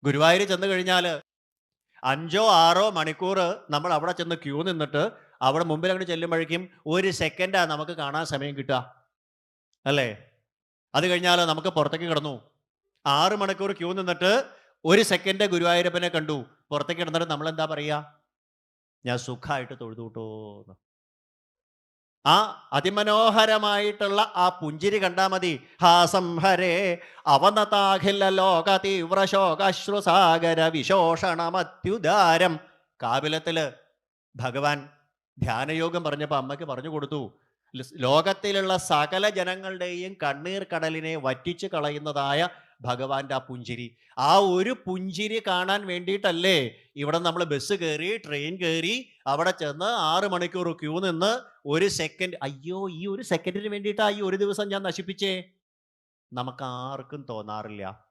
ഗുരുവായൂർ ചെന്ന് കഴിഞ്ഞാൽ 5-6 മണിക്കൂർ നമ്മൾ അവിടെ ചെന്ന് ക്യൂ നിന്നിട്ട് അവിടെ മുമ്പിൽ അങ്ങോട്ട് ചെല്ലുമ്പോഴേക്കും 1 സെക്കൻഡാണ് നമുക്ക് കാണാൻ സമയം കിട്ടുക, അല്ലേ? അത് കഴിഞ്ഞാൽ നമുക്ക് പുറത്തേക്ക് കിടന്നു. 6 മണിക്കൂർ ക്യൂ നിന്നിട്ട് 1 സെക്കൻഡ് ഗുരുവായൂരപ്പനെ കണ്ടു, പുറത്തേക്ക് കിടന്നിട്ട് നമ്മൾ എന്താ പറയുക? ഞാൻ സുഖമായിട്ട് തൊഴുതുകൂട്ടോ. ആ അതിമനോഹരമായിട്ടുള്ള ആ പുഞ്ചിരി കണ്ടാൽ മതി. ഹാസം ഹരേ അവനതാഖില ലോക തീവ്രശോകാശ്രുസാഗര വിശോഷണമത്യുദാരം. കാപിലത്തില് ഭഗവാൻ ധ്യാനയോഗം പറഞ്ഞപ്പോൾ അമ്മയ്ക്ക് പറഞ്ഞു കൊടുത്തു, ലോകത്തിലുള്ള സകല ജനങ്ങളുടെയും കണ്ണീർ കടലിനെ വറ്റിച്ച് കളയുന്നതായ ഭഗവാന്റെ ആ പുഞ്ചിരി. ആ ഒരു പുഞ്ചിരി കാണാൻ വേണ്ടിയിട്ടല്ലേ ഇവിടെ നമ്മൾ ബസ് കയറി, ട്രെയിൻ കയറി, അവിടെ ചെന്ന് 6 മണിക്കൂർ ക്യൂ നിന്ന് 1 സെക്കൻഡ്. അയ്യോ, ഈ 1 സെക്കൻഡിന് വേണ്ടിയിട്ടാ ഈ ഒരു ദിവസം ഞാൻ നശിപ്പിച്ചേ. നമുക്ക് ആർക്കും തോന്നാറില്ല.